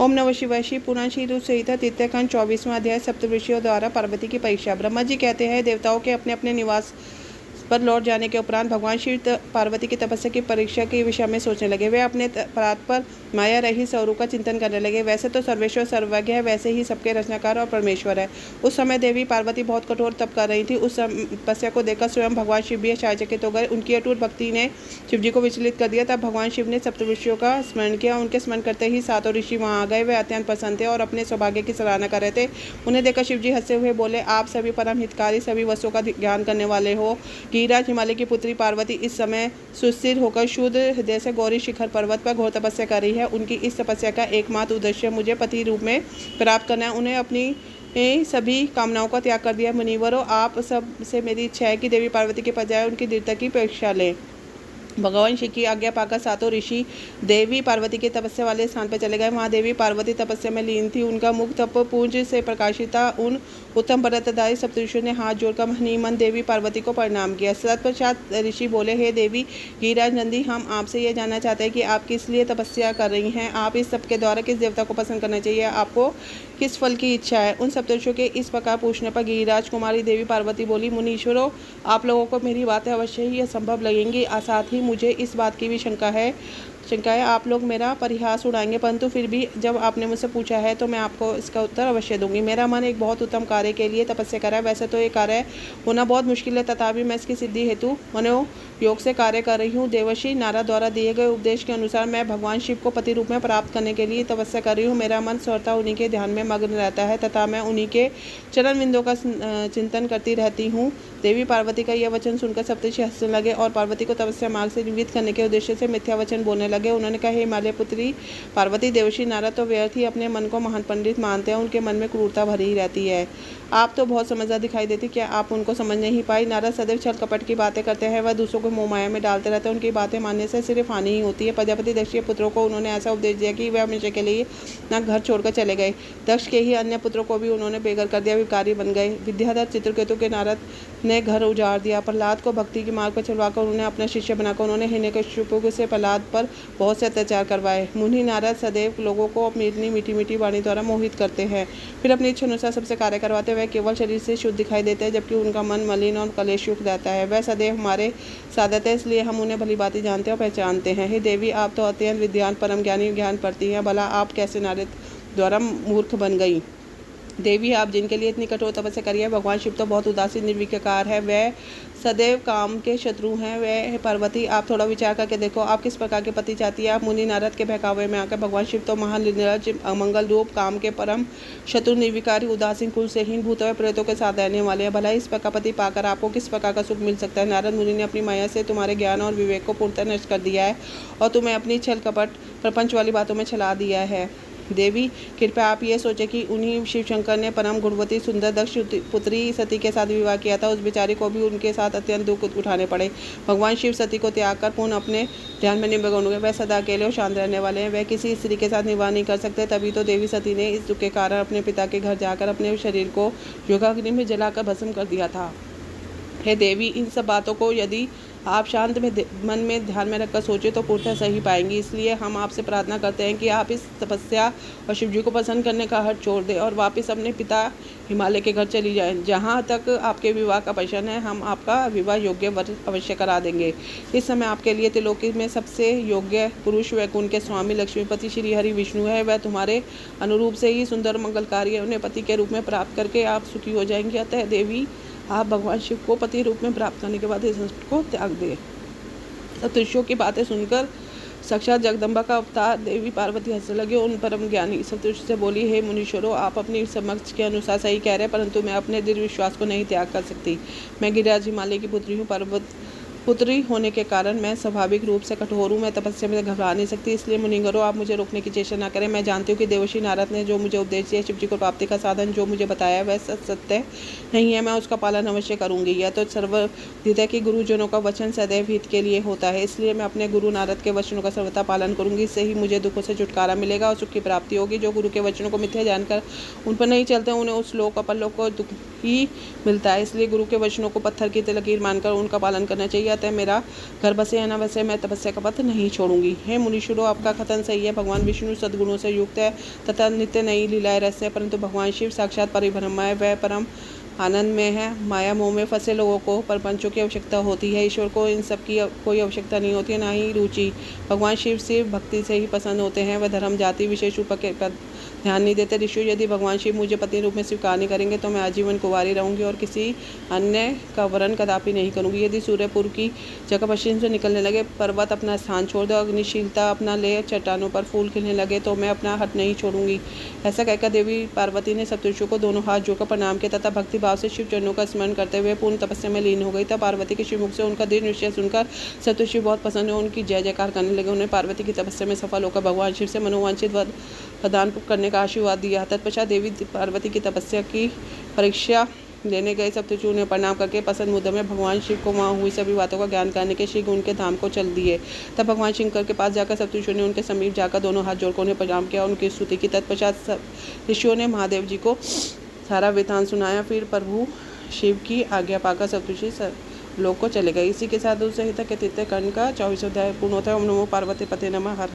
ओम नमः शिवाय। श्री पुराण श्री रुद्र संहिता तृतीय खंड 24वां अध्याय सप्तऋषियों द्वारा पार्वती की परीक्षा। ब्रह्मा जी कहते हैं, देवताओं के अपने अपने निवास पर लौट जाने के उपरांत भगवान शिव पार्वती की तपस्या की परीक्षा के विषय में सोचने लगे। वे अपने परात पर माया रही स्वरूप का चिंतन करने लगे। वैसे तो सर्वेश्वर सर्वज्ञ है, वैसे ही सबके रचनाकार और परमेश्वर है। उस समय देवी पार्वती बहुत कठोर तप कर रही थी। उस तपस्या को देखकर स्वयं भगवान शिव भी आश्चर्यचकित हो गए। उनकी अटूट भक्ति ने शिव जी को विचलित कर दिया। तब भगवान शिव ने सप्तऋषियों का स्मरण किया। उनके स्मरण करते ही सातों ऋषि वहां आ गए। वे अत्यंत प्रसन्न थे और अपने सौभाग्य की सराहना कर रहे थे। उन्हें देखकर शिव जी हंसते हुए बोले, आप सभी परम हितकारी, सभी वस्तुओं का ज्ञान करने वाले हो। गिरिराज हिमालय की पुत्री पार्वती इस समय सुस्थिर होकर शुद्ध हृदय से गौरी शिखर पर्वत पर घोर तपस्या कर रही है। उनकी इस तपस्या का एकमात्र उद्देश्य मुझे पति रूप में प्राप्त करना है। उन्हें अपनी सभी कामनाओं का त्याग कर दिया। मुनिवरों, आप सब से मेरी इच्छा है कि देवी पार्वती के बजाय उनकी दृढ़ता की परीक्षा लें। भगवान शिव की आज्ञा पाकर सातों ऋषि देवी पार्वती के तपस्या वाले स्थान पर चले गए। वहां देवी पार्वती तपस्या में लीन थी। उनका मुख तप पुंज से प्रकाशित था। उन उत्तम व्रतधारी सप्तऋषियों ने हाथ जोड़कर मन देवी पार्वती को प्रणाम किया। तत्पश्चात ऋषि बोले, हे देवी गिरिराज नंदी, हम आपसे यह जानना चाहते हैं कि आप किस लिए तपस्या कर रही हैं। आप इस सब के द्वारा किस देवता को पसंद करना चाहिए, आपको किस फल की इच्छा है। उन सप्तऋषियों के इस प्रकार पूछने पर गिरिराज कुमारी देवी पार्वती बोली, मुनीश्वरों, आप लोगों को मेरी बातें अवश्य ही असंभव लगेंगी। साथ ही मुझे इस बात की भी शंका है आप लोग मेरा परिहास उड़ाएंगे, परंतु फिर भी जब आपने मुझसे पूछा है तो मैं आपको इसका उत्तर अवश्य दूंगी। मेरा मन एक बहुत उत्तम कार्य के लिए तपस्या कर रहा है। वैसे तो ये कार्य होना बहुत मुश्किल है, तथापि मैं इसकी सिद्धि हेतु मनोयोग से कार्य कर रही हूँ। देवर्षि नारद द्वारा दिए गए उपदेश के अनुसार मैं भगवान शिव को पति रूप में प्राप्त करने के लिए तपस्या कर रही हूँ। मेरा मन स्वतः उन्हीं के ध्यान में मग्न रहता है तथा मैं उन्हीं के चरण बिंदों का चिंतन करती रहती हूँ। देवी पार्वती का यह वचन सुनकर सप्तऋषि हंसने लगे और पार्वती को तपस्या मार्ग से निवृत्त करने के उद्देश्य से मिथ्या वचन बोलने लगे। उन्होंने कहा, हे हिमालय पुत्री पार्वती, देवर्षि नारद तो व्यर्थ ही अपने मन को महान पंडित मानते हैं। उनके मन में क्रूरता भरी ही रहती है। आप तो बहुत समझदार दिखाई देती, क्या आप उनको समझ नहीं पाई। नारद सदैव छल कपट की बातें करते हैं, वह दूसरों को मोह माया में डालते रहते हैं। उनकी बातें मानने से सिर्फ हानि ही होती है। प्रजापति दक्ष के पुत्रों को उन्होंने ऐसा उपदेश दिया कि वे हमेशा के लिए न घर छोड़कर चले गए। दक्ष के ही अन्य पुत्रों को भी उन्होंने बेघर कर दिया, भिखारी बन गए। विद्याधर चित्रकेतु के नारद ने घर उजाड़ दिया। प्रहलाद को भक्ति के मार्ग पर चलवाकर उन्हें अपना शिष्य बनाकर उन्होंने हिरण्यकश्यप से प्रहलाद पर बहुत से अत्याचार करवाए। मुनि नारद सदैव लोगों को अपनी मीठी मीठी वाणी द्वारा मोहित करते हैं, फिर अपनी इच्छा अनुसार सबसे कार्य करवाते। वह केवल शरीर से शुद्ध दिखाई देते हैं, जबकि उनका मन मलिन और कलेशयुक्त रहता है। वह सदैव हमारे साधक है, इसलिए हम उन्हें भली बातें जानते और पहचानते हैं। हे देवी, आप तो अत्यंत विद्वान परम ज्ञानी ज्ञान पढ़ती हैं, भला आप कैसे नारद द्वारा मूर्ख बन गई। देवी, आप जिनके लिए इतनी कठोर तपस्या करी है, भगवान शिव तो बहुत उदासीन निर्विकार है, वह सदैव काम के शत्रु हैं। वह पार्वती, आप थोड़ा विचार करके देखो, आप किस प्रकार के पति चाहती है। आप मुनि नारद के बहकावे में आकर भगवान शिव तो महान निर्लज अमंगल रूप काम के परम शत्रु निर्विकारी उदासीन कुल से हीन भूतों प्रेतों के साथ रहने वाले हैं। भला इस प्रकार पति पाकर आपको किस प्रकार का सुख मिल सकता है। नारद मुनि ने अपनी माया से तुम्हारे ज्ञान और विवेक को पूर्णतः नष्ट कर दिया है और तुम्हें अपनी छल कपट प्रपंच वाली बातों में चला दिया है। देवी, कृपया आप ये सोचें कि उन्हीं शिव शंकर ने परम गुणवती सुंदर दक्ष पुत्री सती के साथ विवाह किया था। उस बेचारी को भी उनके साथ अत्यंत दुख उठाने पड़े। भगवान शिव सती को त्याग कर पूर्ण अपने ध्यान में निमग्न हो गए। वह सदा अकेले और शांत रहने वाले हैं, वह किसी स्त्री के साथ विवाह नहीं कर सकते। तभी तो देवी सती ने इस दुख के कारण अपने पिता के घर जाकर अपने शरीर को योगाग्नि में जलाकर भस्म कर दिया था। हे देवी, इन सब बातों को यदि आप शांत मन में ध्यान में रखकर सोचें तो पूर्णतः सही पाएंगी। इसलिए हम आपसे प्रार्थना करते हैं कि आप इस तपस्या और शिव जी को पसंद करने का हट छोड़ दें और वापस अपने पिता हिमालय के घर चली जाएं। जहाँ तक आपके विवाह का प्रश्न है, हम आपका विवाह योग्य वर अवश्य करा देंगे। इस समय आपके लिए त्रिलोकी में सबसे योग्य पुरुष वैकुंठ के स्वामी लक्ष्मीपति श्री हरि विष्णु है। वह तुम्हारे अनुरूप से ही सुंदर मंगलकारी है। उन्हें पति के रूप में प्राप्त करके आप सुखी हो जाएंगे। अतः देवी, आप भगवान शिव को पति रूप में प्राप्त करने के बाद इस संकट को त्याग दें। सप्तऋषियों की बातें सुनकर साक्षात जगदम्बा का अवतार देवी पार्वती हंसने लगे। उन परम ज्ञानी सप्तऋषि से बोली, हे मुनीश्वरों, आप अपनी समझ के अनुसार सही कह रहे हैं, परंतु मैं अपने दृढ़ विश्वास को नहीं त्याग कर सकती। मैं गिरिराज हिमालय की पुत्री हूँ। पर्वत पुत्री होने के कारण मैं स्वाभाविक रूप से कठोर हूँ। मैं तपस्या में घबरा नहीं सकती, इसलिए मुनिंगरों, आप मुझे रोकने की चेष्टा न करें। मैं जानती हूँ कि देवर्षि नारद ने जो मुझे उपदेश दिया, शिव जी को प्राप्ति का साधन जो मुझे बताया, वह सत्य नहीं है। मैं उसका पालन अवश्य करूँगी। यह तो सर्वविदित है कि गुरुजनों का वचन सदैव हित के लिए होता है, इसलिए मैं अपने गुरु नारद के वचनों का सर्वथा पालन करूँगी। इससे ही मुझे दुखों से छुटकारा मिलेगा और सुख की प्राप्ति होगी। जो गुरु के वचनों को मिथ्या जानकर उन पर नहीं चलते, उन्हें उस लोक अपरलोक को दुख ही मिलता है। इसलिए गुरु के वचनों को पत्थर की लकीर मानकर उनका पालन करना चाहिए। किया, तय मेरा घर बसे या न बसे, मैं तपस्या का पथ नहीं छोड़ूंगी। हे मुनीश्वरों, आपका कथन सही है। भगवान विष्णु सद्गुणों से युक्त है तथा नित्य नई लीलाएं रस है, परंतु भगवान शिव साक्षात परिब्रह्म है। वह परम आनंद में है। माया मोह में फंसे लोगों को परपंचों की आवश्यकता होती है। ईश्वर को इन सब की कोई आवश्यकता नहीं होती है, ना ही रुचि। भगवान शिव सिर्फ भक्ति से ही पसंद होते हैं। वह धर्म जाति विशेष रूप पर ध्यान नहीं देते। ऋषियों, यदि भगवान शिव मुझे पति रूप में स्वीकार नहीं करेंगे तो मैं आजीवन कुंवारी रहूंगी और किसी अन्य का वरण कदापि नहीं करूंगी। यदि सूर्य पूर्व की जगह पश्चिम से निकलने लगे, पर्वत अपना स्थान छोड़ दो, अग्निशीलता अपना ले, चट्टानों पर फूल खिलने लगे, तो मैं अपना हट नहीं छोड़ूंगी। ऐसा कहकर देवी पार्वती ने सप्तऋषियों को दोनों हाथ जोड़कर प्रणाम किया तथा भक्ति भाव से शिव चरणों का स्मरण करते हुए पूर्ण तपस्या में लीन हो गई। तब पार्वती के शिवमुख से उनका दृढ़ निश्चय सुनकर सप्तऋषि बहुत प्रसन्न हुए, उनकी जय जयकार करने लगे। उन्हें पार्वती की तपस्या में सफल होकर भगवान शिव से मनोवांछित वर प्रदान करने का आशीर्वाद दिया। तत्पश्चात देवी पार्वती की तपस्या की परीक्षा लेने गए सप्तऋषि उन्हें प्रणाम करके पसंद मुद्दे में भगवान शिव को वहाँ हुई सभी बातों का ज्ञान करने के शीघ्र उनके धाम को चल दिए। तब भगवान शंकर के पास जाकर सप्तऋषियों ने उनके समीप जाकर दोनों हाथ जोड़कर उन्हें प्रणाम किया और उनकी स्तुति की। तत्पश्चात ऋषियों ने महादेव जी को सारा वृतांत सुनाया। फिर प्रभु शिव की आज्ञा पाकर सप्तऋषि लोक को चले गए। इसी के साथ संहिता के तृतीय खंड का 24वां अध्याय पूर्ण होता है। ओम नमो पार्वती पते नमः। हर